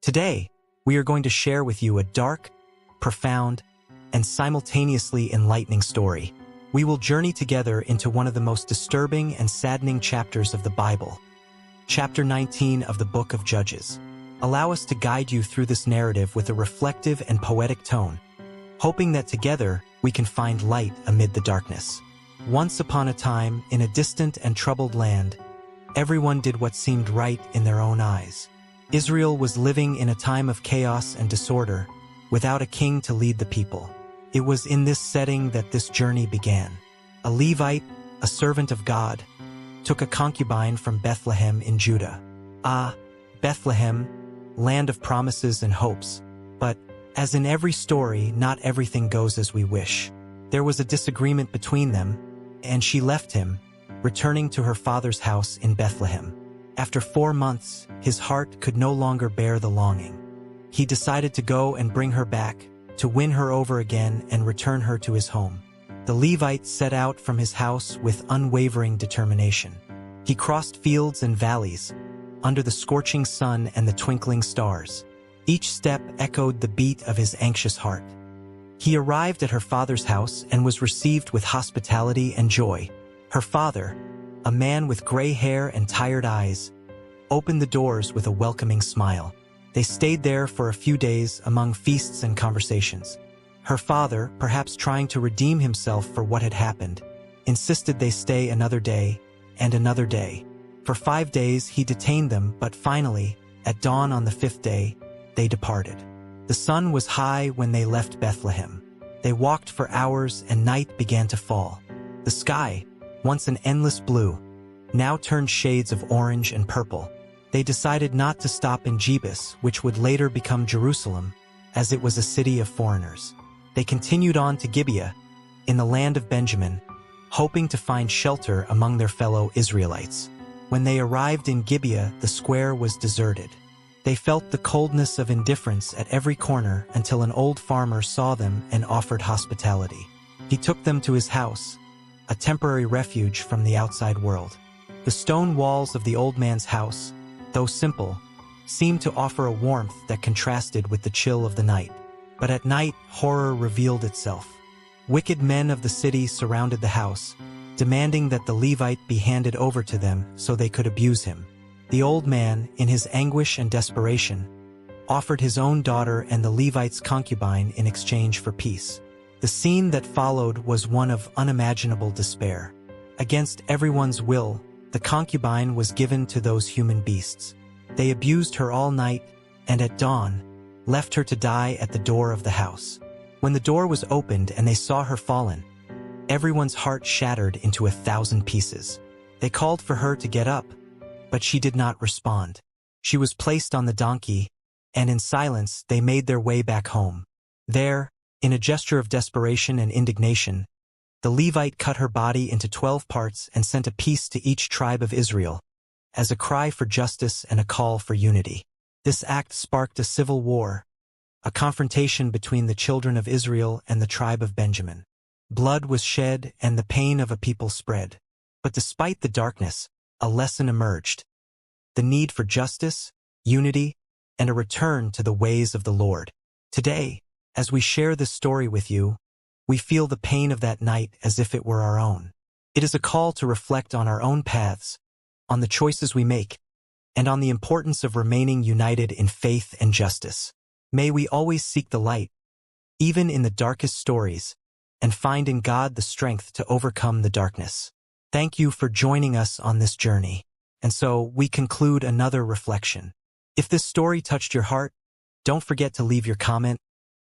Today, we are going to share with you a dark, profound, and simultaneously enlightening story. We will journey together into one of the most disturbing and saddening chapters of the Bible, chapter 19 of the Book of Judges. Allow us to guide you through this narrative with a reflective and poetic tone, hoping that together we can find light amid the darkness. Once upon a time, in a distant and troubled land, everyone did what seemed right in their own eyes. Israel was living in a time of chaos and disorder, without a king to lead the people. It was in this setting that this journey began. A Levite, a servant of God, took a concubine from Bethlehem in Judah. Bethlehem, land of promises and hopes. But, as in every story, not everything goes as we wish. There was a disagreement between them, and she left him, returning to her father's house in Bethlehem. After 4 months, his heart could no longer bear the longing. He decided to go and bring her back, to win her over again and return her to his home. The Levite set out from his house with unwavering determination. He crossed fields and valleys, under the scorching sun and the twinkling stars. Each step echoed the beat of his anxious heart. He arrived at her father's house and was received with hospitality and joy. Her father, a man with gray hair and tired eyes, opened the doors with a welcoming smile. They stayed there for a few days among feasts and conversations. Her father, perhaps trying to redeem himself for what had happened, insisted they stay another day and another day. For 5 days he detained them, but finally, at dawn on the 5th day, they departed. The sun was high when they left Bethlehem. They walked for hours and night began to fall. The sky, once an endless blue, now turned shades of orange and purple. They decided not to stop in Jebus, which would later become Jerusalem, as it was a city of foreigners. They continued on to Gibeah, in the land of Benjamin, hoping to find shelter among their fellow Israelites. When they arrived in Gibeah, the square was deserted. They felt the coldness of indifference at every corner until an old farmer saw them and offered hospitality. He took them to his house, a temporary refuge from the outside world. The stone walls of the old man's house, though simple, seemed to offer a warmth that contrasted with the chill of the night. But at night, horror revealed itself. Wicked men of the city surrounded the house, demanding that the Levite be handed over to them so they could abuse him. The old man, in his anguish and desperation, offered his own daughter and the Levite's concubine in exchange for peace. The scene that followed was one of unimaginable despair. Against everyone's will, the concubine was given to those human beasts. They abused her all night, and at dawn, left her to die at the door of the house. When the door was opened and they saw her fallen, everyone's heart shattered into 1,000 pieces. They called for her to get up, but she did not respond. She was placed on the donkey, and in silence they made their way back home. There, in a gesture of desperation and indignation, the Levite cut her body into 12 parts and sent a piece to each tribe of Israel, as a cry for justice and a call for unity. This act sparked a civil war, a confrontation between the children of Israel and the tribe of Benjamin. Blood was shed and the pain of a people spread. But despite the darkness, a lesson emerged: the need for justice, unity, and a return to the ways of the Lord. Today, as we share this story with you, we feel the pain of that night as if it were our own. It is a call to reflect on our own paths, on the choices we make, and on the importance of remaining united in faith and justice. May we always seek the light, even in the darkest stories, and find in God the strength to overcome the darkness. Thank you for joining us on this journey. And so, we conclude another reflection. If this story touched your heart, don't forget to leave your comment,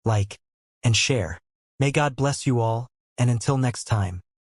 like, and share. May God bless you all, and until next time.